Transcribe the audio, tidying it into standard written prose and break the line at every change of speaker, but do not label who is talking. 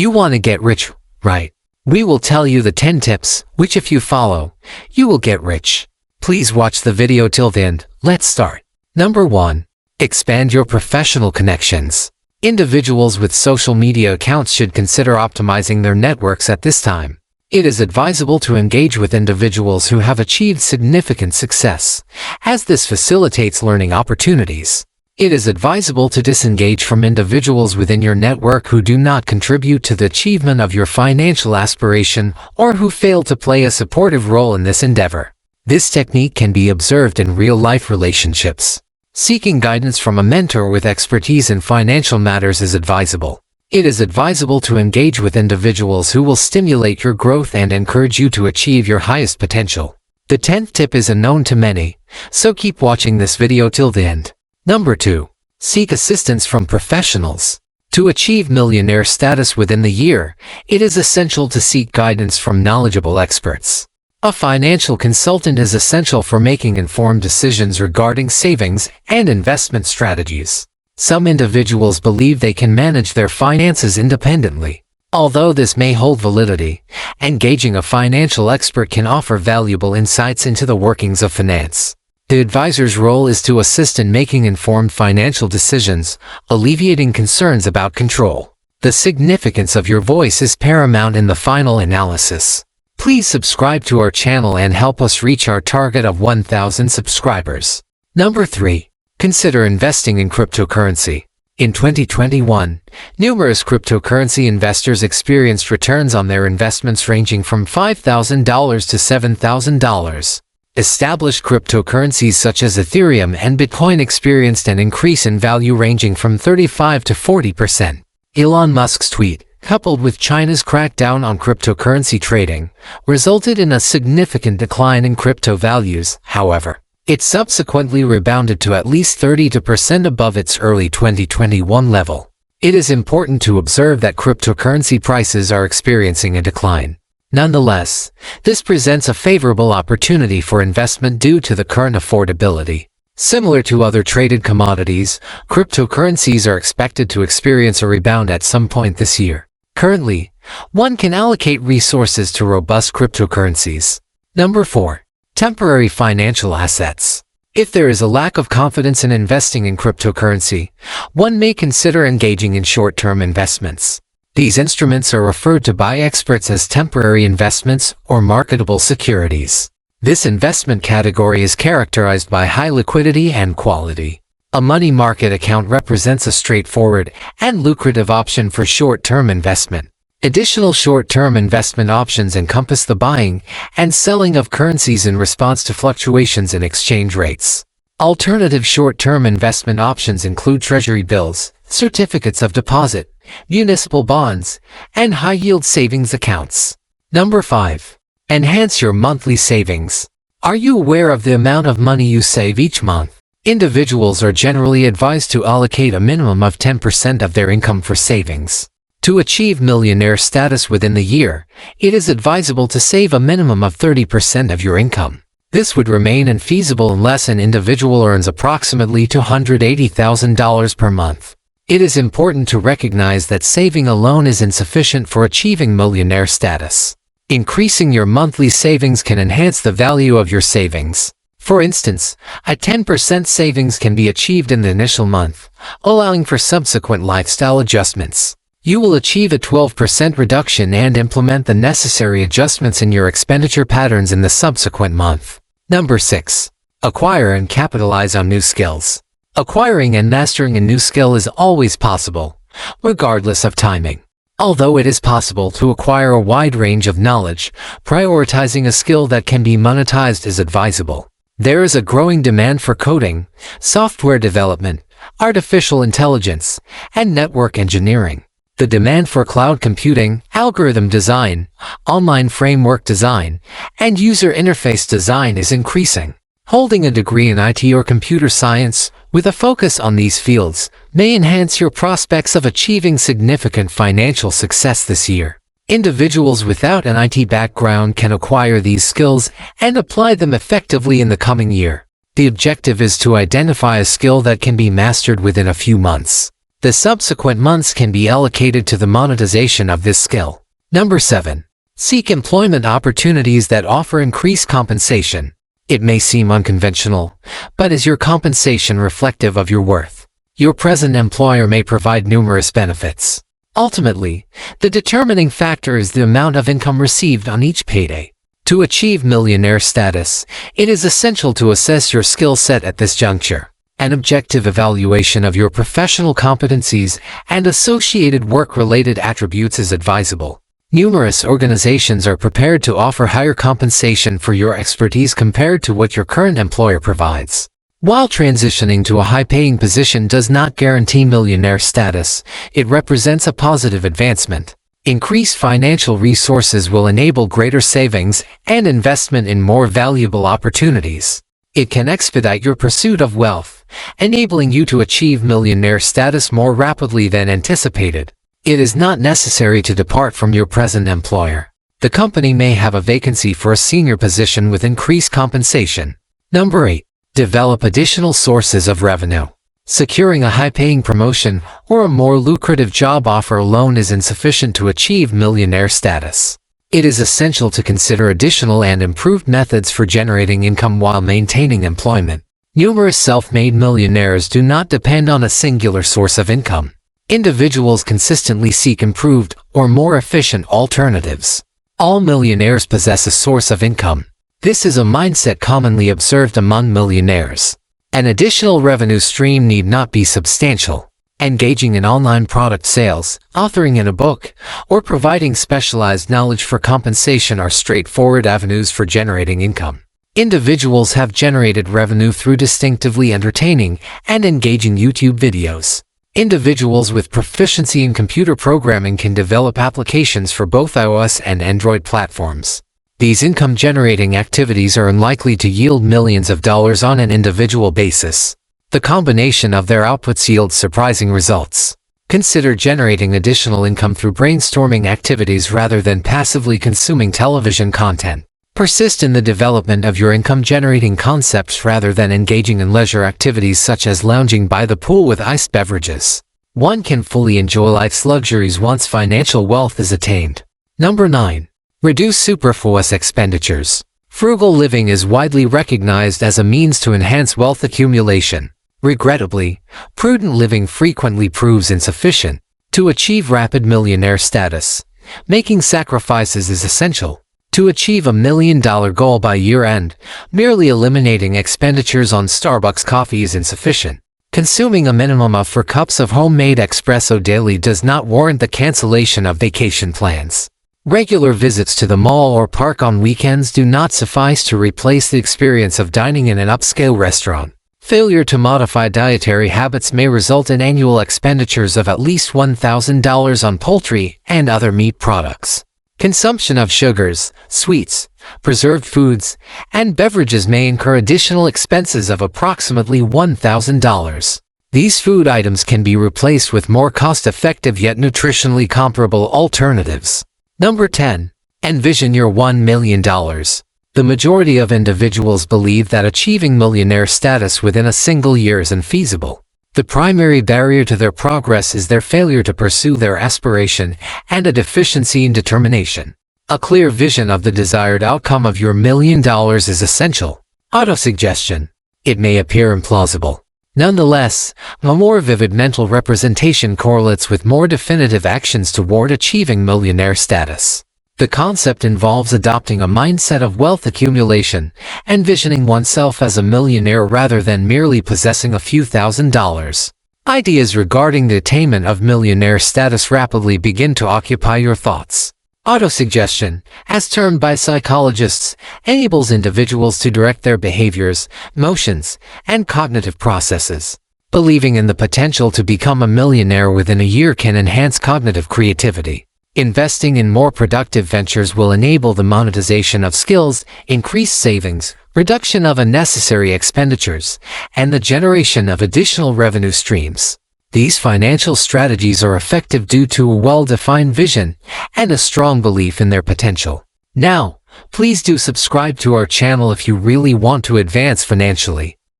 You want to get rich, right? We will tell you the 10 tips, which if you follow, you will get rich. Please watch the video till the end. Let's start. Number 1. Expand your professional connections. Individuals with social media accounts should consider optimizing their networks at this time. It is advisable to engage with individuals who have achieved significant success, as this facilitates learning opportunities. It is advisable to disengage from individuals within your network who do not contribute to the achievement of your financial aspiration or who fail to play a supportive role in this endeavor. This technique can be observed in real-life relationships. Seeking guidance from a mentor with expertise in financial matters is advisable. It is advisable to engage with individuals who will stimulate your growth and encourage you to achieve your highest potential. The 10th tip is unknown to many, so keep watching this video till the end. Number 2. Seek assistance from professionals. To achieve millionaire status within the year, it is essential to seek guidance from knowledgeable experts. A financial consultant is essential for making informed decisions regarding savings and investment strategies. Some individuals believe they can manage their finances independently. Although this may hold validity, engaging a financial expert can offer valuable insights into the workings of finance. The advisor's role is to assist in making informed financial decisions, alleviating concerns about control. The significance of your voice is paramount in the final analysis. Please subscribe to our channel and help us reach our target of 1,000 subscribers. Number 3. Consider investing in cryptocurrency. In 2021, numerous cryptocurrency investors experienced returns on their investments ranging from $5,000 to $7,000. Established cryptocurrencies such as Ethereum and Bitcoin experienced an increase in value ranging from 35 to 40%. Elon Musk's tweet, coupled with China's crackdown on cryptocurrency trading, resulted in a significant decline in crypto values. However, it subsequently rebounded to at least 30% above its early 2021 level. It is important to observe that cryptocurrency prices are experiencing a decline. Nonetheless, this presents a favorable opportunity for investment due to the current affordability. Similar to other traded commodities, cryptocurrencies are expected to experience a rebound at some point this year. Currently, one can allocate resources to robust cryptocurrencies. Number 4. Temporary financial assets. If there is a lack of confidence in investing in cryptocurrency, one may consider engaging in short-term investments. These instruments are referred to by experts as temporary investments or marketable securities. This investment category is characterized by high liquidity and quality. A money market account represents a straightforward and lucrative option for short-term investment. Additional short-term investment options encompass the buying and selling of currencies in response to fluctuations in exchange rates. Alternative short-term investment options include treasury bills, certificates of deposit, municipal bonds, and high-yield savings accounts. Number 5. Enhance your monthly savings. Are you aware of the amount of money you save each month? Individuals are generally advised to allocate a minimum of 10% of their income for savings. To achieve millionaire status within the year, it is advisable to save a minimum of 30% of your income. This would remain infeasible unless an individual earns approximately $280,000 per month. It is important to recognize that saving alone is insufficient for achieving millionaire status. Increasing your monthly savings can enhance the value of your savings. For instance, a 10% savings can be achieved in the initial month, allowing for subsequent lifestyle adjustments. You will achieve a 12% reduction and implement the necessary adjustments in your expenditure patterns in the subsequent month. Number 6. Acquire and capitalize on new skills. Acquiring and mastering a new skill is always possible, regardless of timing. Although it is possible to acquire a wide range of knowledge, prioritizing a skill that can be monetized is advisable. There is a growing demand for coding, software development, artificial intelligence, and network engineering. The demand for cloud computing, algorithm design, online framework design, and user interface design is increasing. Holding a degree in IT or computer science, with a focus on these fields, may enhance your prospects of achieving significant financial success this year. Individuals without an IT background can acquire these skills and apply them effectively in the coming year. The objective is to identify a skill that can be mastered within a few months. The subsequent months can be allocated to the monetization of this skill. Number 7. Seek employment opportunities that offer increased compensation. It may seem unconventional, but is your compensation reflective of your worth? Your present employer may provide numerous benefits. Ultimately, the determining factor is the amount of income received on each payday. To achieve millionaire status, it is essential to assess your skill set at this juncture. An objective evaluation of your professional competencies and associated work-related attributes is advisable. Numerous organizations are prepared to offer higher compensation for your expertise compared to what your current employer provides. While transitioning to a high-paying position does not guarantee millionaire status, it represents a positive advancement. Increased financial resources will enable greater savings and investment in more valuable opportunities. It can expedite your pursuit of wealth, enabling you to achieve millionaire status more rapidly than anticipated. It is not necessary to depart from your present employer. The company may have a vacancy for a senior position with increased compensation. Number 8. Develop additional sources of revenue. Securing a high-paying promotion or a more lucrative job offer alone is insufficient to achieve millionaire status. It is essential to consider additional and improved methods for generating income while maintaining employment. Numerous self-made millionaires do not depend on a singular source of income. Individuals consistently seek improved or more efficient alternatives. All millionaires possess a source of income. This is a mindset commonly observed among millionaires. An additional revenue stream need not be substantial. Engaging in online product sales, authoring in a book, or providing specialized knowledge for compensation are straightforward avenues for generating income. Individuals have generated revenue through distinctively entertaining and engaging YouTube videos. Individuals with proficiency in computer programming can develop applications for both iOS and Android platforms. These income-generating activities are unlikely to yield millions of dollars on an individual basis. The combination of their outputs yields surprising results. Consider generating additional income through brainstorming activities rather than passively consuming television content. Persist in the development of your income-generating concepts rather than engaging in leisure activities such as lounging by the pool with iced beverages. One can fully enjoy life's luxuries once financial wealth is attained. Number 9. Reduce superfluous expenditures. Frugal living is widely recognized as a means to enhance wealth accumulation. Regrettably, prudent living frequently proves insufficient. To achieve rapid millionaire status, making sacrifices is essential. To achieve a $1 million goal by year-end, merely eliminating expenditures on Starbucks coffee is insufficient. Consuming a minimum of 4 cups of homemade espresso daily does not warrant the cancellation of vacation plans. Regular visits to the mall or park on weekends do not suffice to replace the experience of dining in an upscale restaurant. Failure to modify dietary habits may result in annual expenditures of at least $1,000 on poultry and other meat products. Consumption of sugars, sweets, preserved foods, and beverages may incur additional expenses of approximately $1,000. These food items can be replaced with more cost-effective yet nutritionally comparable alternatives. Number 10. Envision your $1 million. The majority of individuals believe that achieving millionaire status within a single year is infeasible. The primary barrier to their progress is their failure to pursue their aspiration and a deficiency in determination. A clear vision of the desired outcome of your $1 million is essential. Autosuggestion. It may appear implausible. Nonetheless, a more vivid mental representation correlates with more definitive actions toward achieving millionaire status. The concept involves adopting a mindset of wealth accumulation, envisioning oneself as a millionaire rather than merely possessing a few $1,000s. Ideas regarding the attainment of millionaire status rapidly begin to occupy your thoughts. Autosuggestion, as termed by psychologists, enables individuals to direct their behaviors, emotions, and cognitive processes. Believing in the potential to become a millionaire within a year can enhance cognitive creativity. Investing in more productive ventures will enable the monetization of skills, increased savings, reduction of unnecessary expenditures, and the generation of additional revenue streams. These financial strategies are effective due to a well-defined vision and a strong belief in their potential. Now, please do subscribe to our channel if you really want to advance financially.